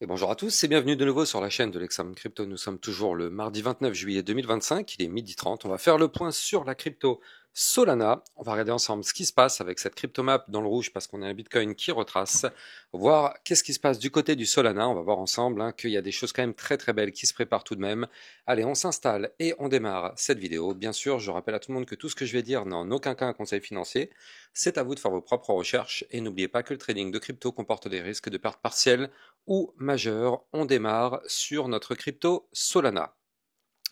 Et bonjour à tous et bienvenue de nouveau sur la chaîne de l'Examen Crypto. Nous sommes toujours le mardi 29 juillet 2025, il est 12h30. On va faire le point sur la crypto Solana. On va regarder ensemble ce qui se passe avec cette crypto map dans le rouge parce qu'on a un Bitcoin qui retrace. Voir qu'est-ce qui se passe du côté du Solana. On va voir ensemble qu'il y a des choses quand même très très belles qui se préparent tout de même. Allez, on s'installe et on démarre cette vidéo. Bien sûr, je rappelle à tout le monde que tout ce que je vais dire n'a en aucun cas un conseil financier. C'est à vous de faire vos propres recherches et n'oubliez pas que le trading de crypto comporte des risques de perte partielle ou majeur. On démarre sur notre crypto Solana.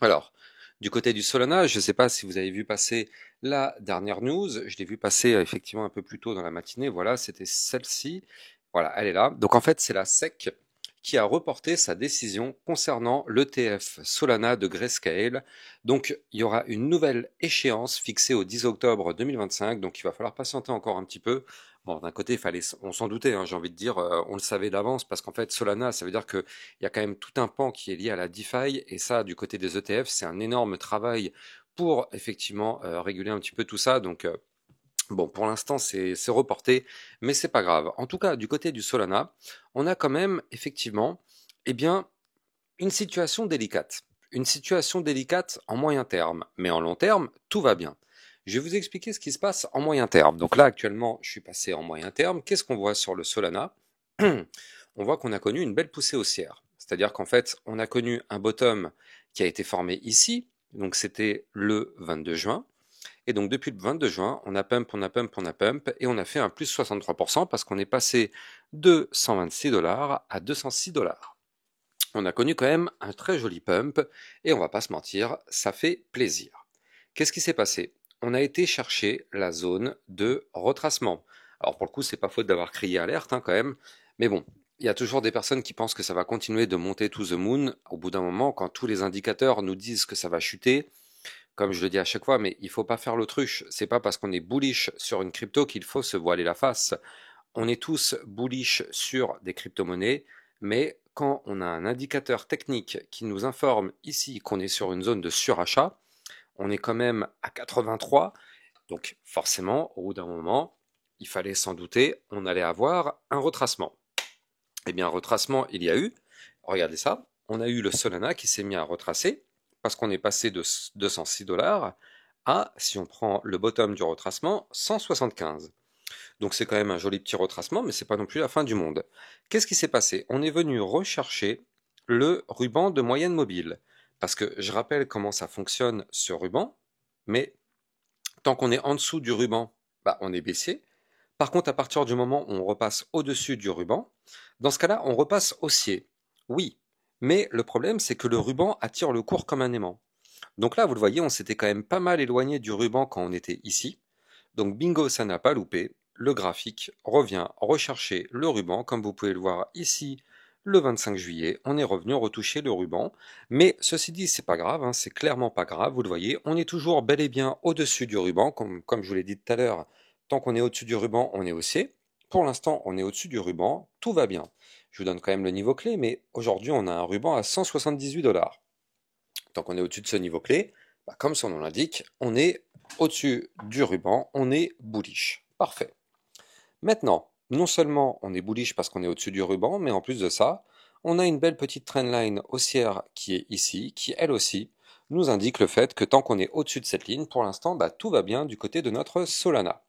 Alors, du côté du Solana, je ne sais pas si vous avez vu passer la dernière news. Je l'ai vu passer effectivement un peu plus tôt dans la matinée. Voilà, c'était celle-ci. Voilà, elle est là. Donc en fait, c'est la SEC qui a reporté sa décision concernant l'ETF Solana de Grayscale. Donc il y aura une nouvelle échéance fixée au 10 octobre 2025. Donc il va falloir patienter encore un petit peu. Bon, d'un côté, on s'en doutait, hein, j'ai envie de dire, on le savait d'avance parce qu'en fait, Solana, ça veut dire qu'il y a quand même tout un pan qui est lié à la DeFi et ça, du côté des ETF, c'est un énorme travail pour effectivement réguler un petit peu tout ça. Donc, bon, pour l'instant, c'est reporté, mais c'est pas grave. En tout cas, du côté du Solana, on a quand même effectivement, eh bien, une situation délicate. Une situation délicate en moyen terme, mais en long terme, tout va bien. Je vais vous expliquer ce qui se passe en moyen terme. Donc là, actuellement, je suis passé en moyen terme. Qu'est-ce qu'on voit sur le Solana? On voit qu'on a connu une belle poussée haussière. C'est-à-dire qu'en fait, on a connu un bottom qui a été formé ici. Donc c'était le 22 juin. Et donc depuis le 22 juin, on a pump, on a pump, on a pump, et on a fait un plus 63% parce qu'on est passé de 126 dollars à 206 dollars. On a connu quand même un très joli pump, et on va pas se mentir, ça fait plaisir. Qu'est-ce qui s'est passé? On a été chercher la zone de retracement. Alors pour le coup, c'est pas faute d'avoir crié alerte hein, quand même, mais bon, il y a toujours des personnes qui pensent que ça va continuer de monter to the moon. Au bout d'un moment, quand tous les indicateurs nous disent que ça va chuter, comme je le dis à chaque fois, mais il faut pas faire l'autruche. C'est pas parce qu'on est bullish sur une crypto qu'il faut se voiler la face. On est tous bullish sur des crypto-monnaies, mais quand on a un indicateur technique qui nous informe ici qu'on est sur une zone de surachat, on est quand même à 83, donc forcément, au bout d'un moment, il fallait s'en douter, on allait avoir un retracement. Eh bien, un retracement, il y a eu. Regardez ça, on a eu le Solana qui s'est mis à retracer, parce qu'on est passé de 206 dollars à, si on prend le bottom du retracement, 175. Donc c'est quand même un joli petit retracement, mais c'est pas non plus la fin du monde. Qu'est-ce qui s'est passé? On est venu rechercher le ruban de moyenne mobile. Parce que je rappelle comment ça fonctionne ce ruban, mais tant qu'on est en dessous du ruban, bah, on est baissier. Par contre, à partir du moment où on repasse au-dessus du ruban, dans ce cas-là, on repasse haussier. Oui, mais le problème, c'est que le ruban attire le cours comme un aimant. Donc là, vous le voyez, on s'était quand même pas mal éloigné du ruban quand on était ici. Donc bingo, ça n'a pas loupé. Le graphique revient rechercher le ruban. Comme vous pouvez le voir ici, le 25 juillet, on est revenu retoucher le ruban. Mais ceci dit, c'est pas grave, hein, c'est clairement pas grave. Vous le voyez, on est toujours bel et bien au-dessus du ruban. Comme je vous l'ai dit tout à l'heure, tant qu'on est au-dessus du ruban, on est haussier. Pour l'instant, on est au-dessus du ruban, tout va bien. Je vous donne quand même le niveau clé, mais aujourd'hui, on a un ruban à 178 dollars. Tant qu'on est au-dessus de ce niveau clé, bah, comme son nom l'indique, on est au-dessus du ruban, on est bullish. Parfait. Maintenant, non seulement on est bullish parce qu'on est au-dessus du ruban, mais en plus de ça, on a une belle petite trendline haussière qui est ici, qui elle aussi nous indique le fait que tant qu'on est au-dessus de cette ligne, pour l'instant, bah, tout va bien du côté de notre Solana.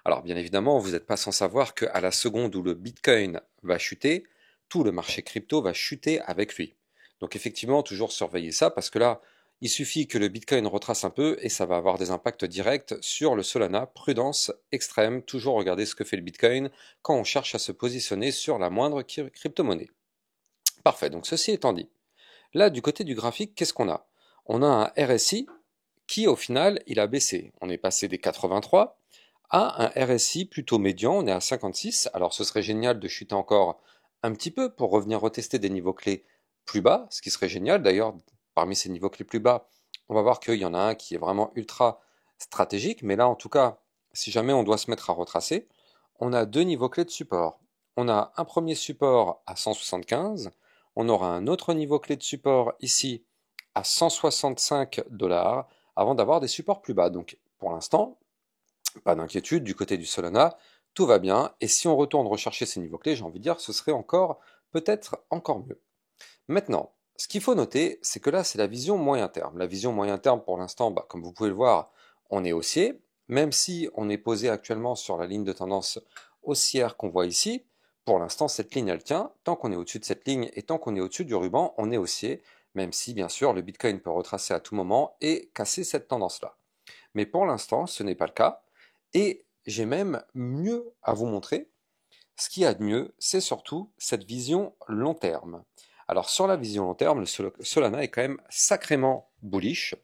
Alors bien évidemment, vous n'êtes pas sans savoir qu'à la seconde où le Bitcoin va chuter, tout le marché crypto va chuter avec lui. Donc effectivement, toujours surveiller ça parce que là, il suffit que le Bitcoin retrace un peu et ça va avoir des impacts directs sur le Solana. Prudence extrême, toujours regarder ce que fait le Bitcoin quand on cherche à se positionner sur la moindre crypto-monnaie. Parfait, donc ceci étant dit. Là, du côté du graphique, qu'est-ce qu'on a? On a un RSI qui, au final, il a baissé. On est passé des 83 à un RSI plutôt médian, on est à 56. Alors ce serait génial de chuter encore un petit peu pour revenir retester des niveaux clés plus bas, ce qui serait génial. D'ailleurs, parmi ces niveaux clés plus bas, on va voir qu'il y en a un qui est vraiment ultra stratégique. Mais là, en tout cas, si jamais on doit se mettre à retracer, on a deux niveaux clés de support. On a un premier support à 175, on aura un autre niveau clé de support ici à 165 dollars avant d'avoir des supports plus bas. Donc pour l'instant, pas d'inquiétude, du côté du Solana, tout va bien. Et si on retourne rechercher ces niveaux clés, j'ai envie de dire, ce serait encore peut-être encore mieux. Maintenant, ce qu'il faut noter, c'est que là, c'est la vision moyen terme. La vision moyen terme, pour l'instant, comme vous pouvez le voir, on est haussier, même si on est posé actuellement sur la ligne de tendance haussière qu'on voit ici. Pour l'instant, cette ligne, elle tient. Tant qu'on est au-dessus de cette ligne et tant qu'on est au-dessus du ruban, on est haussier, même si, bien sûr, le Bitcoin peut retracer à tout moment et casser cette tendance-là. Mais pour l'instant, ce n'est pas le cas. Et j'ai même mieux à vous montrer. Ce qu'il y a de mieux, c'est surtout cette vision long terme. Alors sur la vision long terme, le Solana est quand même sacrément bullish.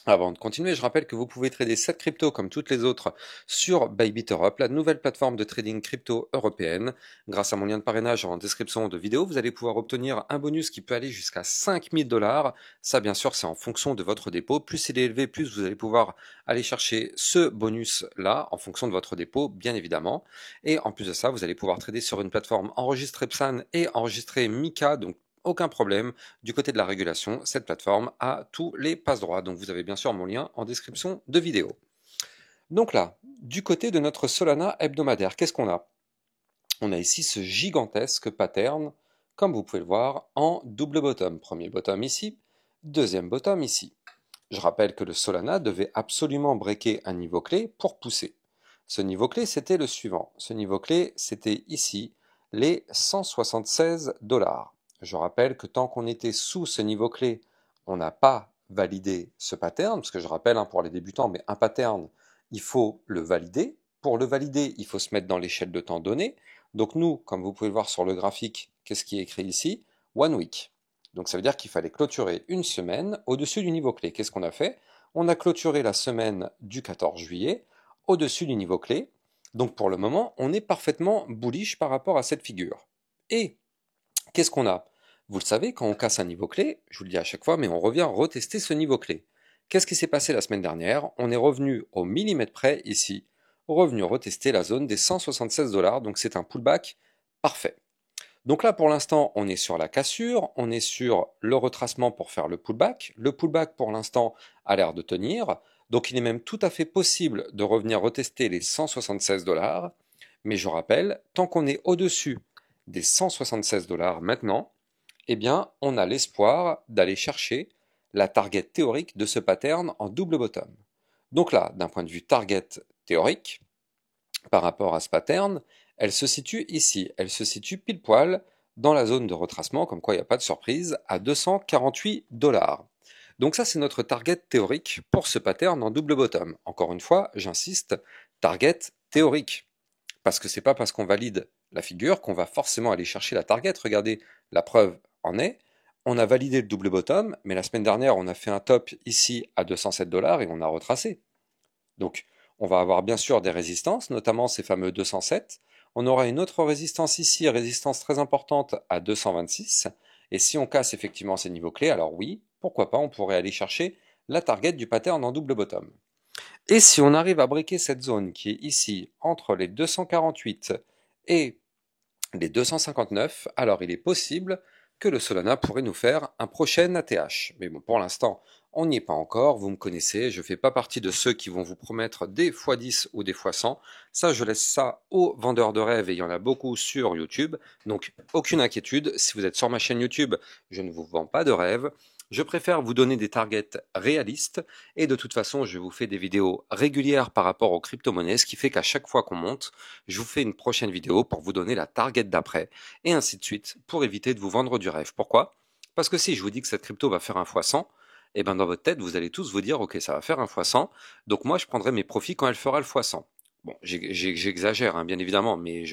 Avant de continuer, je rappelle que vous pouvez trader cette crypto comme toutes les autres sur Bybit Europe, la nouvelle plateforme de trading crypto européenne. Grâce à mon lien de parrainage en description de vidéo, vous allez pouvoir obtenir un bonus qui peut aller jusqu'à 5000 $. Ça, bien sûr, c'est en fonction de votre dépôt. Plus il est élevé, plus vous allez pouvoir aller chercher ce bonus-là en fonction de votre dépôt, bien évidemment. Et en plus de ça, vous allez pouvoir trader sur une plateforme enregistrée PSAN et enregistrée MiCA, donc aucun problème. Du côté de la régulation, cette plateforme a tous les passe-droits. Donc vous avez bien sûr mon lien en description de vidéo. Donc là, du côté de notre Solana hebdomadaire, qu'est-ce qu'on a? On a ici ce gigantesque pattern, comme vous pouvez le voir, en double bottom. Premier bottom ici, deuxième bottom ici. Je rappelle que le Solana devait absolument breaker un niveau clé pour pousser. Ce niveau clé, c'était le suivant. Ce niveau clé, c'était ici, les 176 $. Je rappelle que tant qu'on était sous ce niveau clé, on n'a pas validé ce pattern, parce que je rappelle pour les débutants, mais un pattern, il faut le valider. Pour le valider, il faut se mettre dans l'échelle de temps donnée. Donc nous, comme vous pouvez le voir sur le graphique, qu'est-ce qui est écrit ici? One week. Donc ça veut dire qu'il fallait clôturer une semaine au-dessus du niveau clé. Qu'est-ce qu'on a fait? On a clôturé la semaine du 14 juillet au-dessus du niveau clé. Donc pour le moment, on est parfaitement bullish par rapport à cette figure. Et qu'est-ce qu'on a? Vous le savez, quand on casse un niveau clé, je vous le dis à chaque fois, mais on revient retester ce niveau clé. Qu'est-ce qui s'est passé la semaine dernière? On est revenu au millimètre près ici, revenu retester la zone des 176 $, donc c'est un pullback parfait. Donc là, pour l'instant, on est sur la cassure, on est sur le retracement pour faire le pullback. Le pullback, pour l'instant, a l'air de tenir. Donc il est même tout à fait possible de revenir retester les 176 $. Mais je rappelle, tant qu'on est au-dessus des 176 $ maintenant, eh bien, on a l'espoir d'aller chercher la target théorique de ce pattern en double bottom. Donc là, d'un point de vue target théorique, par rapport à ce pattern, elle se situe ici. Elle se situe pile poil dans la zone de retracement, comme quoi il n'y a pas de surprise, à 248 $. Donc ça, c'est notre target théorique pour ce pattern en double bottom. Encore une fois, j'insiste, target théorique. Parce que c'est pas parce qu'on valide la figure qu'on va forcément aller chercher la target. Regardez, la preuve en est. On a validé le double bottom, mais la semaine dernière, on a fait un top ici à 207 $ et on a retracé. Donc, on va avoir bien sûr des résistances, notamment ces fameux 207. On aura une autre résistance ici, résistance très importante à 226. Et si on casse effectivement ces niveaux clés, alors oui, pourquoi pas, on pourrait aller chercher la target du pattern en double bottom. Et si on arrive à breaker cette zone qui est ici, entre les 248 et les 259, alors il est possible que le Solana pourrait nous faire un prochain ATH. Mais bon, pour l'instant, on n'y est pas encore, vous me connaissez, je ne fais pas partie de ceux qui vont vous promettre des x10 ou des x100. Ça, je laisse ça aux vendeurs de rêves et il y en a beaucoup sur YouTube. Donc, aucune inquiétude, si vous êtes sur ma chaîne YouTube, je ne vous vends pas de rêves. Je préfère vous donner des targets réalistes et de toute façon, je vous fais des vidéos régulières par rapport aux crypto-monnaies, ce qui fait qu'à chaque fois qu'on monte, je vous fais une prochaine vidéo pour vous donner la target d'après et ainsi de suite pour éviter de vous vendre du rêve. Pourquoi? Parce que si je vous dis que cette crypto va faire un x100, et ben dans votre tête, vous allez tous vous dire ok, ça va faire un x100, donc moi je prendrai mes profits quand elle fera le x100. Bon, j'exagère, bien évidemment, mais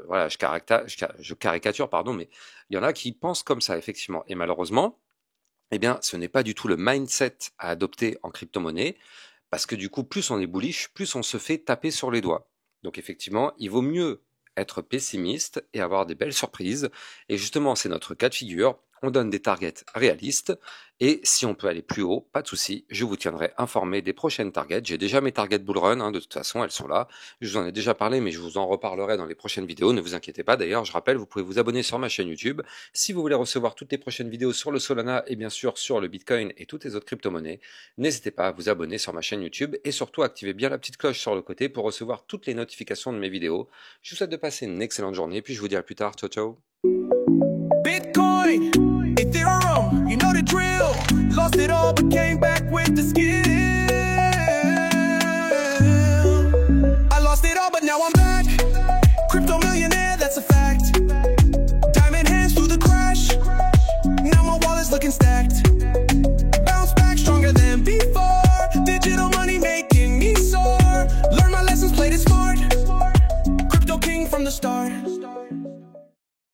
voilà, je caricature, pardon, mais il y en a qui pensent comme ça, effectivement. Et malheureusement, eh bien, ce n'est pas du tout le mindset à adopter en crypto-monnaie, parce que du coup, plus on est bullish, plus on se fait taper sur les doigts. Donc effectivement, il vaut mieux être pessimiste et avoir des belles surprises. Et justement, c'est notre cas de figure. On donne des targets réalistes. Et si on peut aller plus haut, pas de souci, je vous tiendrai informé des prochaines targets. J'ai déjà mes targets bullrun, de toute façon, elles sont là. Je vous en ai déjà parlé, mais je vous en reparlerai dans les prochaines vidéos. Ne vous inquiétez pas. D'ailleurs, je rappelle, vous pouvez vous abonner sur ma chaîne YouTube. Si vous voulez recevoir toutes les prochaines vidéos sur le Solana et bien sûr sur le Bitcoin et toutes les autres crypto-monnaies, n'hésitez pas à vous abonner sur ma chaîne YouTube et surtout activez bien la petite cloche sur le côté pour recevoir toutes les notifications de mes vidéos. Je vous souhaite de passer une excellente journée, puis je vous dis à plus tard. Ciao, ciao. Bitcoin, Ethereum, you know the drill. Lost it all but came back with the skill. I lost it all but now I'm back. Crypto millionaire, that's a fact. Diamond hands through the crash. Now my wallet's looking stacked.